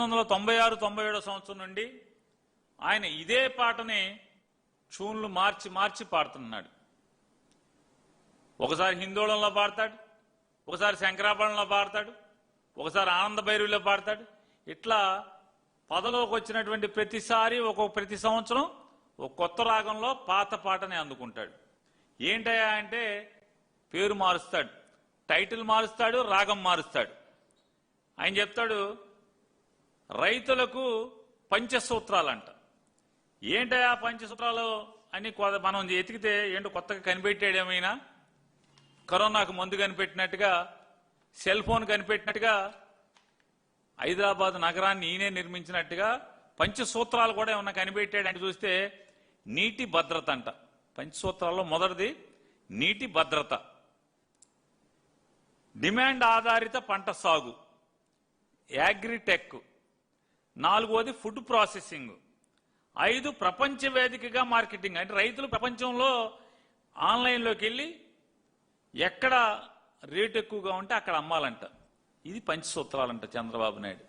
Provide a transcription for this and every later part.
1996-97 సంవత్సరం నుండి ఆయన ఇదే పాటని ట్యూన్లు మార్చి మార్చి పాడుతున్నాడు. ఒకసారి హిందోళంలో పాడతాడు, ఒకసారి శంకరాభరణంలో పాడతాడు, ఒకసారి ఆనంద భైరవిలో పాడతాడు. ఇట్లా పదలోకి వచ్చినటువంటి ప్రతిసారి ప్రతి సంవత్సరం ఒక కొత్త రాగంలో పాత పాటని అందుకుంటాడు. ఏంటయ్యా అంటే పేరు మారుస్తాడు, టైటిల్ మారుస్తాడు, రాగం మారుస్తాడు. ఆయన చెప్తాడు రైతులకు పంచసూత్రాలంట. ఏంటయ్యా పంచసూత్రాలు అని మనం ఎతికితే ఏంటో కొత్తగా కనిపెట్టాడేమైనా, కరోనాకు మందు కనిపెట్టినట్టుగా, సెల్ ఫోన్ కనిపెట్టినట్టుగా, హైదరాబాద్ నగరాన్ని ఈయనే నిర్మించినట్టుగా పంచసూత్రాలు కూడా ఏమన్నా కనిపెట్టాడంటే చూస్తే నీటి భద్రత అంట. పంచసూత్రాల్లో మొదటిది నీటి భద్రత, డిమాండ్ ఆధారిత పంట సాగు, అగ్రిటెక్, 4వది ఫుడ్ ప్రాసెసింగ్, 5 ప్రపంచ వేదికగా మార్కెటింగ్. అంటే రైతులు ప్రపంచంలో ఆన్లైన్లోకి వెళ్ళి ఎక్కడ రేటు ఎక్కువగా ఉంటే అక్కడ అమ్మాలంట. ఇది పంచసూత్రాలంట చంద్రబాబు నాయుడు.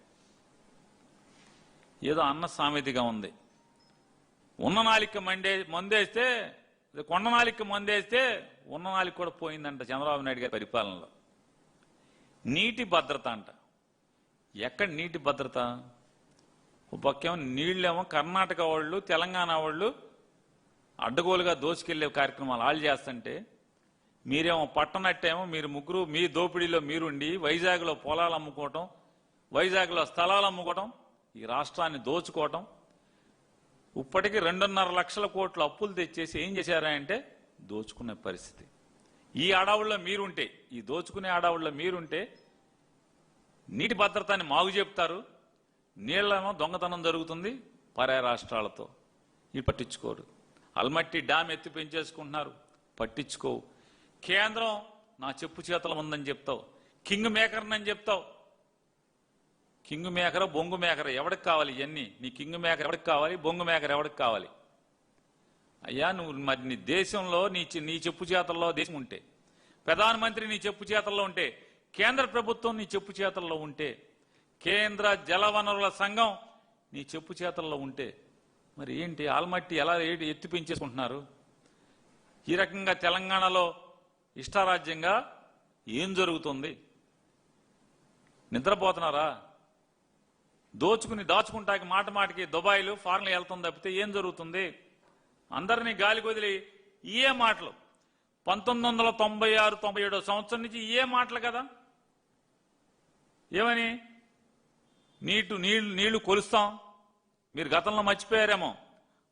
ఏదో అన్న సామెతగా ఉంది, ఉన్న నాలిక మందేస్తే కొండ నాలిక మందేస్తే ఉన్న నాలిక కూడా పోయిందంట చంద్రబాబు నాయుడు గారి పరిపాలనలో. నీటి భద్రత అంట. ఎక్కడ నీటి భద్రత? ఒక పక్కేమో నీళ్ళేమో కర్ణాటక వాళ్ళు, తెలంగాణ వాళ్ళు అడ్డగోలుగా దోచుకెళ్లే కార్యక్రమాలు వాళ్ళు చేస్తుంటే, మీరేమో పట్టనట్టేమో మీరు ముగ్గురు మీ దోపిడీలో మీరుండి వైజాగ్లో పొలాలు అమ్ముకోవటం, వైజాగ్లో స్థలాలు అమ్ముకోవటం, ఈ రాష్ట్రాన్ని దోచుకోవటం. ఇప్పటికీ 2.5 లక్షల కోట్ల అప్పులు తెచ్చేసి ఏం చేశారంటే దోచుకునే పరిస్థితి. ఈ అడవుల్లో మీరుంటే, ఈ దోచుకునే అడవుల్లో మీరుంటే నీటి భద్రతని మాగు చెప్తారు, నీళ్ళేమో దొంగతనం జరుగుతుంది పరాయ రాష్ట్రాలతో. ఇవి పట్టించుకోరు. అల్మట్టి డ్యామ్ ఎత్తి పెంచేసుకుంటున్నారు, పట్టించుకోవు. కేంద్రం నా చెప్పు చేతలు ఉందని చెప్తావు, కింగ్ మేకర్ అని చెప్తావు. కింగ్ మేకర్ బొంగు మేకర్ ఎవరికి కావాలి? ఇవన్నీ నీ కింగ్ మేకర్ ఎవరికి కావాలి, బొంగు మేకర్ ఎవరికి కావాలి? అయ్యా నువ్వు మరి నీ దేశంలో నీ చెప్పు చేతల్లో దేశం ఉంటే, ప్రధానమంత్రి నీ చెప్పు చేతల్లో ఉంటే, కేంద్ర ప్రభుత్వం నీ చెప్పు చేతల్లో ఉంటే, కేంద్ర జలవనరుల సంఘం నీ చెప్పు చేతల్లో ఉంటే, మరి ఏంటి ఆల్మట్టి ఎలా ఎత్తి పెంచేసుకుంటున్నారు? ఈ రకంగా తెలంగాణలో ఇష్టారాజ్యంగా ఏం జరుగుతుంది? నిద్రపోతున్నారా? దాచుకుంటాకి మాట మాటికి దుబాయ్లు ఫారెన్లు వెళ్తుంది తప్పితే ఏం జరుగుతుంది? అందరినీ గాలి కొదిలి ఇయే మాటలు. 1996-97 సంవత్సరం నుంచి ఇయే మాటలు కదా. ఏమని నీళ్లు కొలుస్తాం, మీరు గతంలో మర్చిపోయారేమో.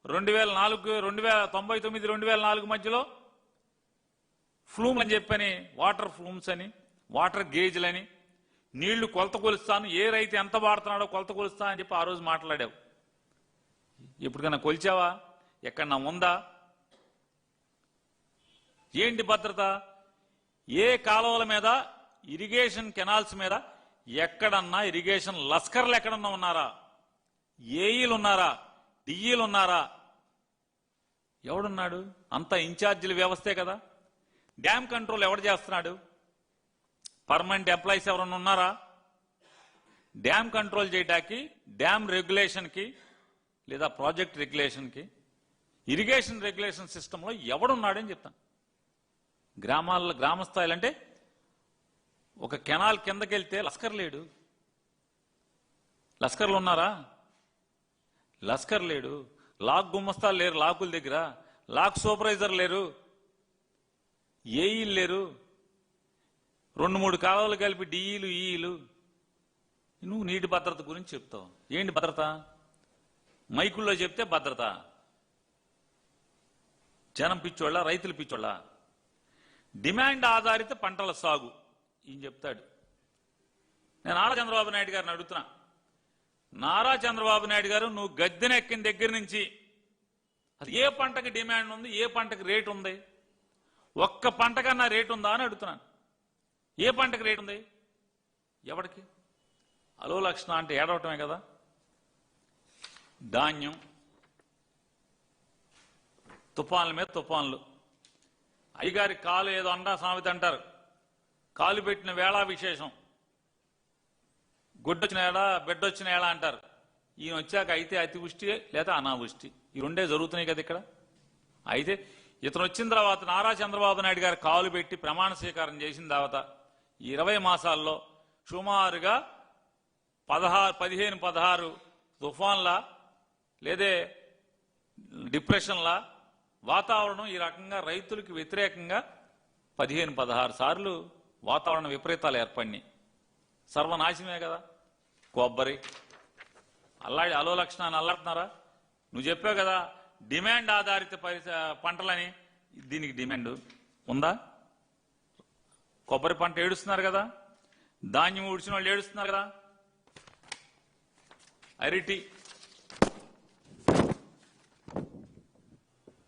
2099-2004 మధ్యలో ఫ్లూమ్ అని చెప్పని, వాటర్ ఫ్లూమ్స్ అని, వాటర్ గేజ్లని, నీళ్లు కొలత కొలుస్తాను, ఏ రైతు ఎంత వాడుతున్నాడో కొలత కొలుస్తా అని చెప్పి ఆ రోజు మాట్లాడావు. ఎప్పటికన్నా కొలిచావా? ఎక్కడన్నా ఉందా? ఏంటి భద్రత? ఏ కాలువల మీద, ఇరిగేషన్ కెనాల్స్ మీద ఎక్కడన్నా ఇరిగేషన్ లస్కర్లు ఎక్కడన్నా ఉన్నారా? ఏఈలు ఉన్నారా? డిఈలు ఉన్నారా? ఎవడున్నాడు? అంత ఇన్ఛార్జీల వ్యవస్థే కదా. డ్యామ్ కంట్రోల్ ఎవడు చేస్తున్నాడు? పర్మనెంట్ ఎంప్లాయీస్ ఎవరన్నా ఉన్నారా? డ్యామ్ కంట్రోల్ చేయడానికి డ్యామ్ రెగ్యులేషన్కి లేదా ప్రాజెక్ట్ రెగ్యులేషన్కి, ఇరిగేషన్ రెగ్యులేషన్ సిస్టంలో ఎవడున్నాడని చెప్తాను. గ్రామ స్థాయిలు అంటే ఒక కెనాల్ కిందకెళ్తే లస్కర్ లేడు. లస్కర్లు ఉన్నారా? లస్కర్ లేడు. లాక్ గుమ్మస్తాలు లేరు లాకుల దగ్గర, లాక్ సూపర్వైజర్ లేరు, ఏఈలు లేరు, 2-3 కాలువలు కలిపి డిఈలు ఈఈలు. నువ్వు నీటి భద్రత గురించి చెప్తావు. ఏంటి భద్రత? మైకుల్లో చెప్తే భద్రత. జనం పిచ్చోళ్ళ, రైతులు పిచ్చోళ్ళ? డిమాండ్ ఆధారిత పంటల సాగు ఈయన చెప్తాడు. నేను నారా చంద్రబాబు నాయుడు గారిని అడుగుతున్నా, నారా చంద్రబాబు నాయుడు గారు నువ్వు గద్దెనెక్కిన దగ్గర నుంచి అది ఏ పంటకి డిమాండ్ ఉంది, ఏ పంటకి రేటు ఉంది? ఒక్క పంటకన్నా రేటు ఉందా అని అడుగుతున్నాను. ఏ పంటకి రేటు ఉంది? ఎవరికి? అలో లక్షణ అంటే ఏడవటమే కదా. ధాన్యం, తుఫాన్ల మీద తుఫాన్లు. అయ్యగారి కాలు ఏదో అండా సామెత అంటారు, కాలు పెట్టిన వేళ విశేషం. గుడ్డొచ్చిన ఏడా బిడ్డొచ్చిన ఏడా అంటారు. ఈయన వచ్చాక అయితే అతివృష్టి లేదా అనావృష్టి ఈ రెండే జరుగుతున్నాయి కదా ఇక్కడ. అయితే ఇతను వచ్చిన తర్వాత నారా చంద్రబాబు నాయుడు గారు కాలు పెట్టి ప్రమాణ స్వీకారం చేసిన తర్వాత 20 మాసాల్లో సుమారుగా 15-16 తుఫాన్ల లేదే డిప్రెషన్ల వాతావరణం ఈ రకంగా రైతులకు వ్యతిరేకంగా 15-16 సార్లు వాతావరణ విపరీతాలు ఏర్పడినాయి. సర్వనాశనమే కదా. కొబ్బరి అల్లాడి అలో లక్షణాన్ని అల్లాడుతున్నారా? నువ్వు చెప్పావు కదా డిమాండ్ ఆధారిత పంటలని. దీనికి డిమాండ్ ఉందా? కొబ్బరి పంట ఏడుస్తున్నారు కదా, ధాన్యం ఊడ్చిన వాళ్ళు ఏడుస్తున్నారు కదా, అరటి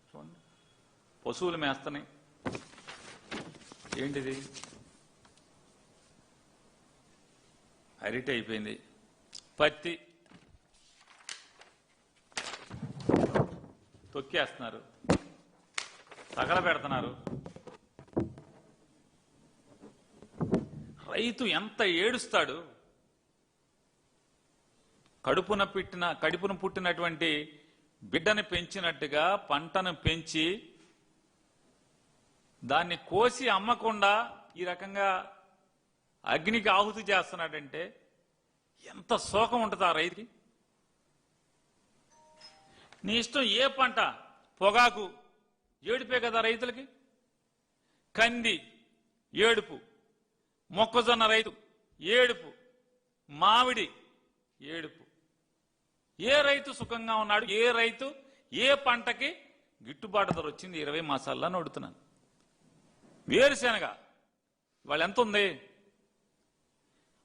చూడండి పశువులు మేస్తున్నాయి. ఏంటిది? అరటి అయిపోయింది. పత్తి తొక్కేస్తున్నారు, తగలబెడుతున్నారు. రైతు ఎంత ఏడుస్తాడు. కడుపున పుట్టినటువంటి బిడ్డని పెంచినట్టుగా పంటను పెంచి దాన్ని కోసి అమ్మకుండా ఈ రకంగా అగ్నికి ఆహుతి చేస్తున్నాడంటే ఎంత శోకం ఉంటుంది ఆ రైతుకి. నీ ఇష్టం ఏ పంట, పొగాకు ఏడుపే కదా రైతులకి, కంది ఏడుపు, మొక్కజొన్న రైతు ఏడుపు, మామిడి ఏడుపు. ఏ రైతు సుఖంగా ఉన్నాడు? ఏ రైతు ఏ పంటకి గిట్టుబాటు ధర వచ్చింది 20 మాసాల్లో అని అడుగుతున్నాను. వేరుశెనగ ఇవాళ ఎంత ఉంది?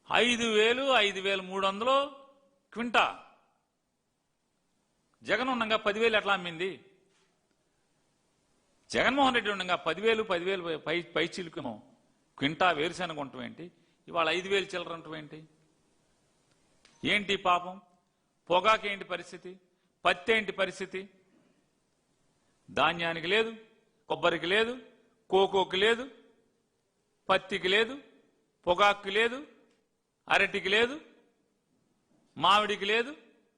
5,000, 5,300 క్వింటా. జగన్ ఉండగా 10,000 ఎట్లా అమ్మింది? జగన్మోహన్ రెడ్డి ఉండగా 10,000 పై చిలుకును క్వింటా వేరుశెనగ ఉండటం ఏంటి? ఇవాళ 5,000 చిల్లర ఉండటం ఏంటి? ఏంటి పాపం? పొగాకేంటి పరిస్థితి? పత్తి ఏంటి పరిస్థితి? ధాన్యానికి లేదు, కొబ్బరికి లేదు, కోకోకి లేదు, పత్తికి లేదు, పొగాకు లేదు, అరటికి లేదు, మామిడికి లేదు,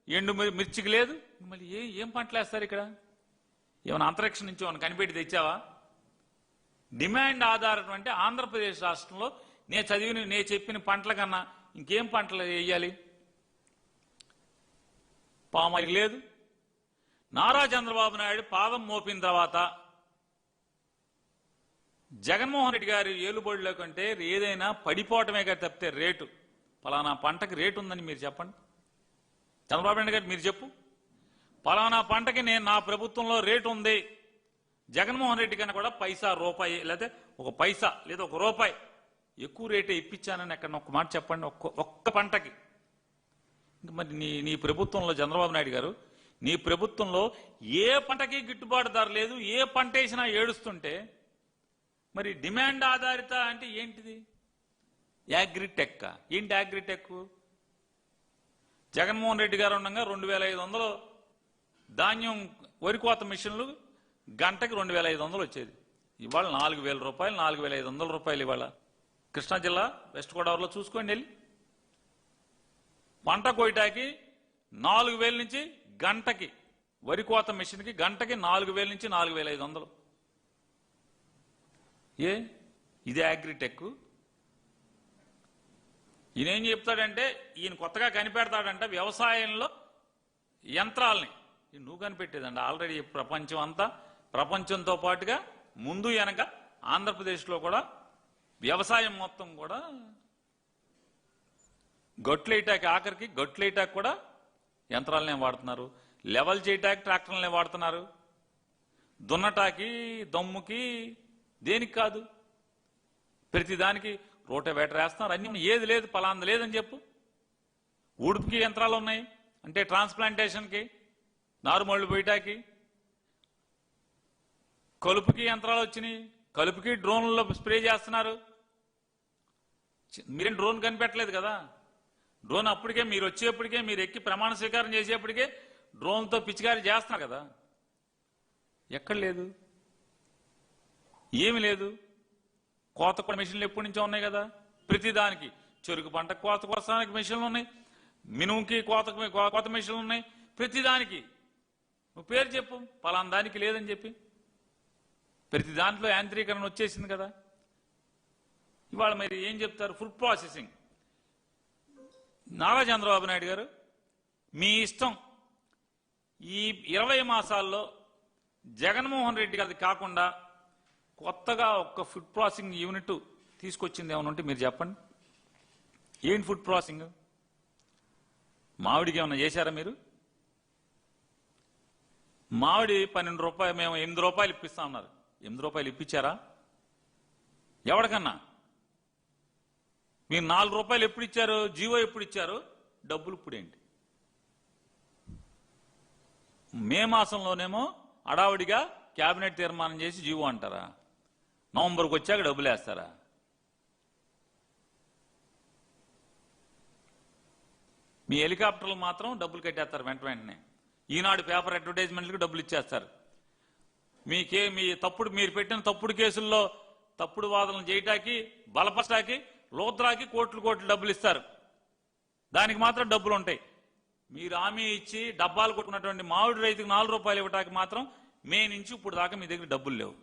ఎండు మిర్చికి లేదు. మళ్ళీ ఏం పంటలు వేస్తారు ఇక్కడ? ఏమైనా అంతరిక్షం నుంచి ఏమైనా కనిపెట్టి తెచ్చావా? డిమాండ్ ఆధారం అంటే ఆంధ్రప్రదేశ్ రాష్ట్రంలో నేను చెప్పిన పంటల కన్నా ఇంకేం పంటలు వేయాలి? పామాయిల్ లేదు. నారా చంద్రబాబు నాయుడు పాదం మోపిన తర్వాత జగన్మోహన్ రెడ్డి గారి ఏలుబడిలో కంటే ఏదైనా పడిపోవటమే కదా తప్పితే రేటు, పలానా పంటకి రేటు ఉందని మీరు చెప్పండి. చంద్రబాబు నాయుడు గారు మీరు చెప్పు, పలానా పంటకి నా ప్రభుత్వంలో రేటు ఉంది. జగన్మోహన్ రెడ్డి కన్నా కూడా రూపాయి లేదా ఒక పైసా లేదా ఒక రూపాయి ఎక్కువ రేటే ఇప్పించానని ఎక్కడ ఒక్క మాట చెప్పండి. ఒక్క పంటకి. మరి నీ ప్రభుత్వంలో చంద్రబాబు నాయుడు గారు నీ ప్రభుత్వంలో ఏ పంటకి గిట్టుబాటు ధర లేదు, ఏ పంట వేసినా ఏడుస్తుంటే మరి డిమాండ్ ఆధారిత అంటే ఏంటిది? అగ్రిటెక్. ఏంటి అగ్రిటెక్? జగన్మోహన్ రెడ్డి గారు ఉండగా 2,500 ధాన్యం వరి కోత మిషన్లు గంటకి 2,500 వచ్చేది. ఇవాళ 4,000 రూపాయలు, 4,500 రూపాయలు. ఇవాళ కృష్ణా జిల్లా వెస్ట్ గోదావరిలో చూసుకోండి వెళ్ళి, పంట కోయటానికి 4,000 నుంచి గంటకి, వరి కోత మిషన్కి గంటకి 4,000 నుంచి 4,500. ఇదే అగ్రిటెక్. ఈయనేం చెప్తాడంటే ఈయన కొత్తగా కనిపెడతాడంట వ్యవసాయంలో యంత్రాలని. నువ్వు కనిపెట్టేదండి ఆల్రెడీ ప్రపంచంతో పాటుగా ముందు వెనక ఆంధ్రప్రదేశ్లో కూడా వ్యవసాయం మొత్తం కూడా గొట్లేటాకి, ఆఖరికి గొట్లేటాకి కూడా యంత్రాలనే వాడుతున్నారు. లెవెల్ చేయటాకి ట్రాక్టర్లనే వాడుతున్నారు. దున్నటాకి, దమ్ముకి, దేనికి కాదు, ప్రతిదానికి రోటోవేటర్ వేస్తున్నారు. అన్ని ఏది లేదు పలాంది లేదని చెప్పు. ఊడుపుకి యంత్రాలు ఉన్నాయి అంటే ట్రాన్స్ప్లాంటేషన్కి, నారుమళ్ళు పోయటాకి, కలుపుకి యంత్రాలు వచ్చినాయి. కలుపుకి డ్రోన్లలో స్ప్రే చేస్తున్నారు. మీరేం డ్రోన్ కనిపెట్టలేదు కదా. డ్రోన్ అప్పటికే మీరు వచ్చేప్పటికే, మీరు ఎక్కి ప్రమాణ స్వీకారం చేసేప్పటికే డ్రోన్తో పిచికారీ చేస్తున్నారు కదా. ఎక్కడ లేదు, ఏమి లేదు. కోత కూడా మిషన్లు ఎప్పటి నుంచో ఉన్నాయి కదా. ప్రతిదానికి చెరుకు పంట కోత కోసానికి మిషన్లు ఉన్నాయి, మినుముకి కోత మిషన్లు ఉన్నాయి. ప్రతిదానికి నువ్వు పేరు చెప్పు, పలానా దానికి లేదని చెప్పి. ప్రతి దాంట్లో యాంత్రీకరణ వచ్చేసింది కదా. ఇవాళ మరి ఏం చెప్తారు? Food processing. నారా చంద్రబాబు నాయుడు గారు, మీ ఇష్టం. ఈ 20 మాసాల్లో జగన్మోహన్ రెడ్డి గారిది కాకుండా కొత్తగా ఒక్క ఫుడ్ ప్రాసెసింగ్ యూనిట్ తీసుకొచ్చింది ఏమైనా ఉంటే మీరు చెప్పండి. ఏంటి ఫుడ్ ప్రాసెసింగ్? మామిడికి ఏమన్నా చేశారా మీరు? మామిడి 12 రూపాయలు, మేము 8 రూపాయలు ఇప్పిస్తా ఉన్నారు. 8 రూపాయలు ఇప్పించారా ఎవరికన్నా? మీరు 4 రూపాయలు ఎప్పుడు ఇచ్చారు? జీవో ఎప్పుడు ఇచ్చారు? డబ్బులు ఇప్పుడేంటి? మే మాసంలోనేమో అడావుడిగా కేబినెట్ తీర్మానం చేసి జీవో అంటారా? నవంబర్కి వచ్చాక డబ్బులు వేస్తారా? మీ హెలికాప్టర్లు మాత్రం డబ్బులు కట్టేస్తారు వెంటనే. ఈనాడు పేపర్ అడ్వర్టైజ్మెంట్లకు డబ్బులు ఇచ్చేస్తారు. మీ తప్పుడు, మీరు పెట్టిన తప్పుడు కేసుల్లో తప్పుడు వాదనలు చేయటానికి, బలపరచడానికి లోత్రాకి కోట్లు డబ్బులు ఇస్తారు. దానికి మాత్రం డబ్బులు ఉంటాయి. మీరు హామీ ఇచ్చి డబ్బాలు కొట్టుకున్నటువంటి మామిడి రైతుకు 4 రూపాయలు ఇవ్వటానికి మాత్రం మే నుంచి ఇప్పుడు దాకా మీ దగ్గర డబ్బులు లేవు.